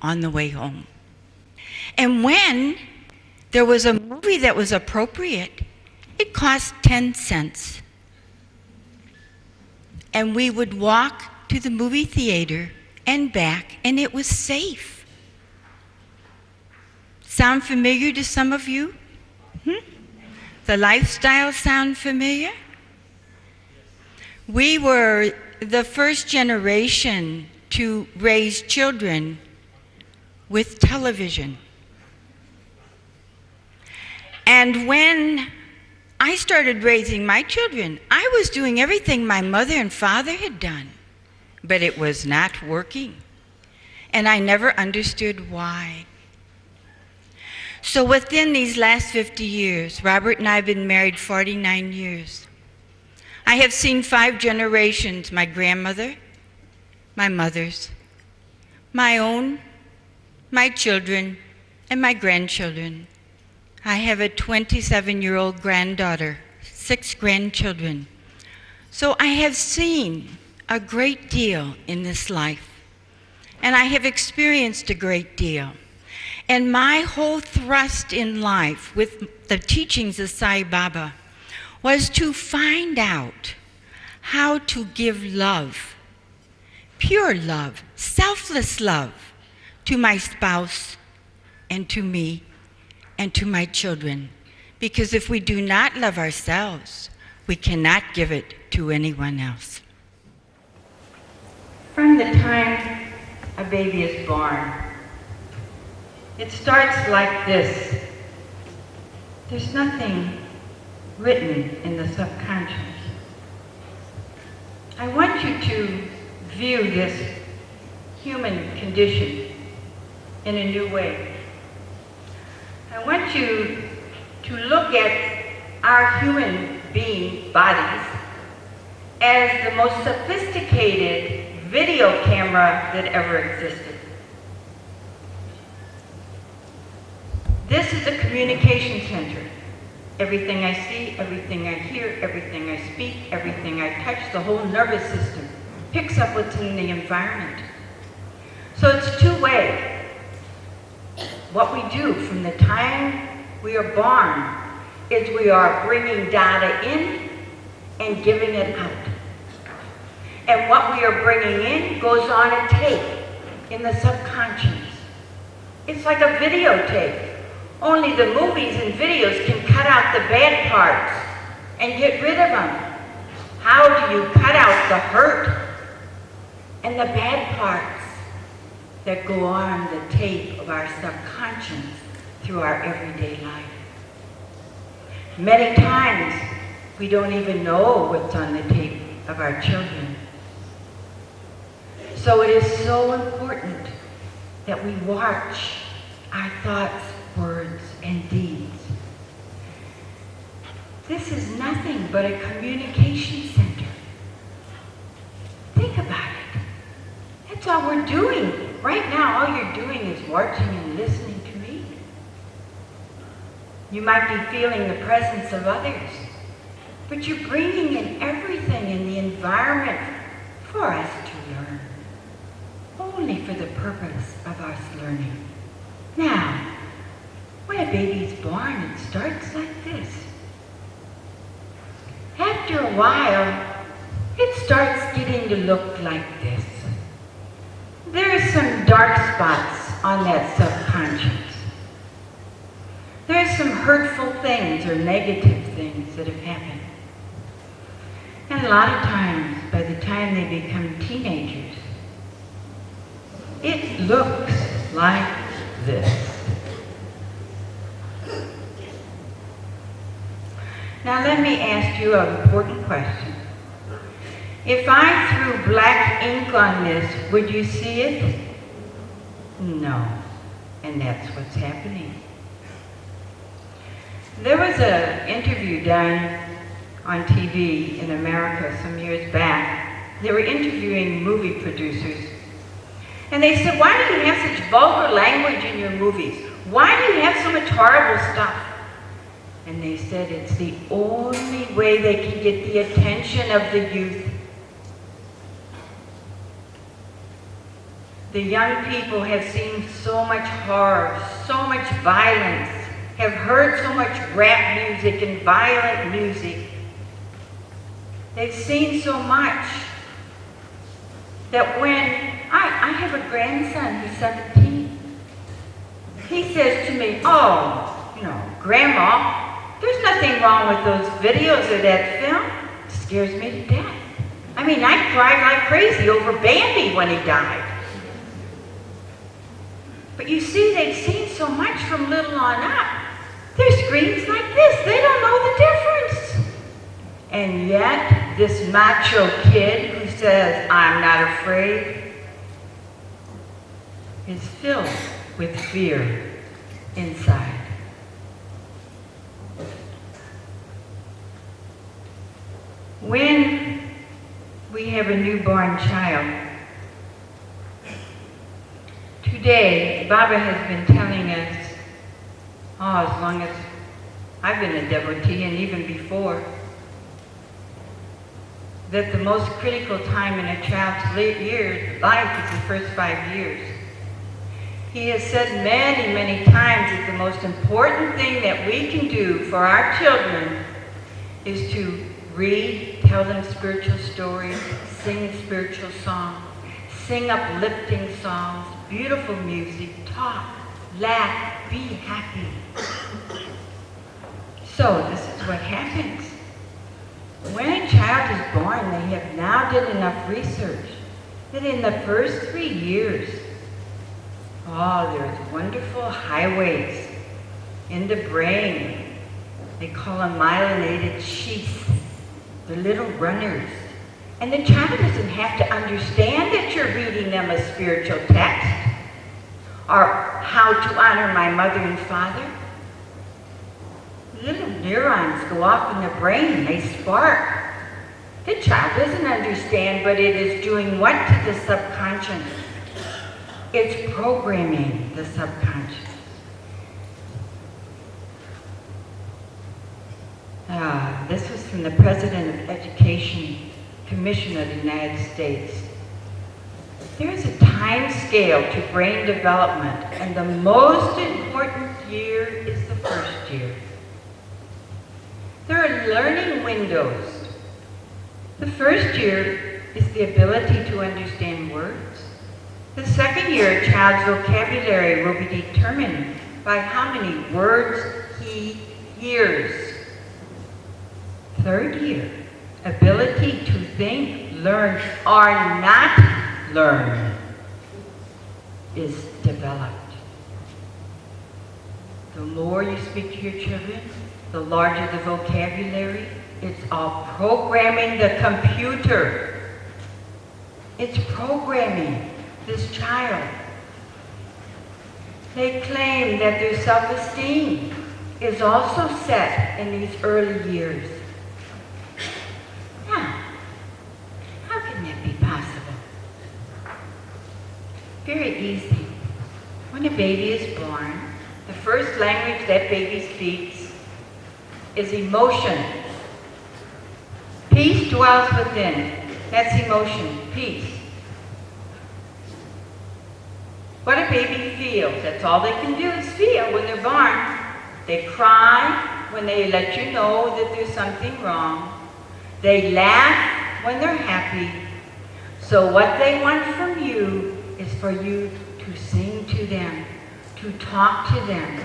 on the way home. And when there was a movie that was appropriate, it cost 10 cents. And we would walk to the movie theater and back, and it was safe. Sound familiar to some of you? The lifestyle sound familiar? We were the first generation to raise children with television. And when I started raising my children, I was doing everything my mother and father had done, but it was not working. And I never understood why. So within these last 50 years, Robert and I have been married 49 years. I have seen 5 generations, my grandmother, my mother's, my own, my children, and my grandchildren. I have a 27-year-old granddaughter, 6 grandchildren. So I have seen a great deal in this life, and I have experienced a great deal. And my whole thrust in life with the teachings of Sai Baba was to find out how to give love, pure love, selfless love, to my spouse and to me and to my children. Because if we do not love ourselves, we cannot give it to anyone else. From the time a baby is born, it starts like this. There's nothing written in the subconscious. I want you to view this human condition in a new way. I want you to look at our human being bodies as the most sophisticated video camera that ever existed. This is a communication center. Everything I see, everything I hear, everything I speak, everything I touch, the whole nervous system picks up what's in the environment. So it's two-way. What we do from the time we are born is we are bringing data in and giving it out. And what we are bringing in goes on a tape in the subconscious. It's like a videotape. Only the movies and videos can cut out the bad parts and get rid of them. How do you cut out the hurt and the bad parts that go on the tape of our subconscious through our everyday life? Many times, we don't even know what's on the tape of our children. So it is so important that we watch our thoughts, words, and deeds. This is nothing but a communication center. Think about it. That's all we're doing. Right now, all you're doing is watching and listening to me. You might be feeling the presence of others, but you're bringing in everything in the environment for us to learn, only for the purpose of us learning. Now, when a baby's born, it starts like this. After a while, it starts getting to look like this. There are some dark spots on that subconscious. There are some hurtful things or negative things that have happened. And a lot of times, by the time they become teenagers, it looks like this. Now let me ask you an important question. If I threw black ink on this, would you see it? No. And that's what's happening. There was an interview done on TV in America some years back. They were interviewing movie producers. And they said, why do you have such vulgar language in your movies? Why do you have so much horrible stuff? And they said it's the only way they can get the attention of the youth. The young people have seen so much horror, so much violence, have heard so much rap music and violent music. They've seen so much that when I have a grandson who's 17, he says to me, "Oh, you know, Grandma, there's nothing wrong with those videos or that film. It scares me to death. I mean, I cried like crazy over Bambi when he died." But you see, they've seen so much from little on up. There's screens like this. They don't know the difference. And yet, this macho kid who says, "I'm not afraid," is filled with fear inside. When we have a newborn child, today, Baba has been telling us, as long as I've been a devotee and even before, that the most critical time in a child's life is the first 5 years. He has said many, many times that the most important thing that we can do for our children is to read, tell them spiritual stories, sing spiritual songs, sing uplifting songs, beautiful music, talk, laugh, be happy. So this is what happens. When a child is born, they have now done enough research that in the first 3 years, there's wonderful highways in the brain. They call them myelinated sheaths. They're little runners. And the child doesn't have to understand that you're reading them a spiritual text or how to honor my mother and father. Little neurons go off in the brain, they spark. The child doesn't understand, but it is doing what to the subconscious? It's programming the subconscious. This was from the President of Education Commission of the United States. There is a time scale to brain development, and the most important year is the first year. There are learning windows. The first year is the ability to understand words. The second year, a child's vocabulary will be determined by how many words he hears. Third year, ability to think, learn, or not learn is developed. The more you speak to your children, the larger the vocabulary. It's all programming the computer. It's programming this child. They claim that their self-esteem is also set in these early years. Now, how can that be possible? Very easy. When a baby is born, the first language that baby speaks is emotion. Peace dwells within. That's emotion, peace. What a baby feels, that's all they can do is feel when they're born. They cry when they let you know that there's something wrong. They laugh when they're happy. So what they want from you is for you to sing to them, to talk to them.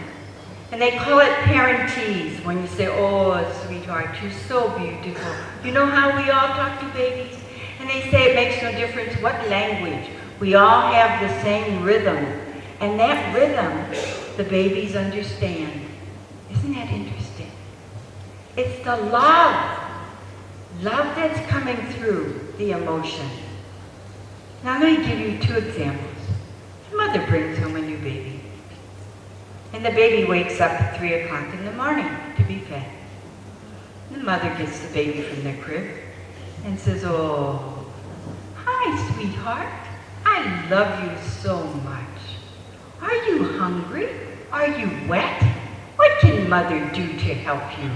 And they call it parentese when you say, "Oh, sweetheart, you're so beautiful." You know how we all talk to babies? And they say it makes no difference what language. We all have the same rhythm. And that rhythm, the babies understand. Isn't that interesting? It's the love. Love that's coming through the emotion. Now let me give you 2 examples. The mother brings home a new baby. And the baby wakes up at 3 o'clock in the morning to be fed. The mother gets the baby from the crib and says, "Oh, hi, sweetheart. I love you so much. Are you hungry? Are you wet? What can mother do to help you?"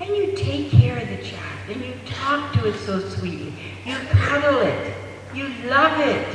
And you take care of the child, and you talk to it so sweetly. You cuddle it. You love it.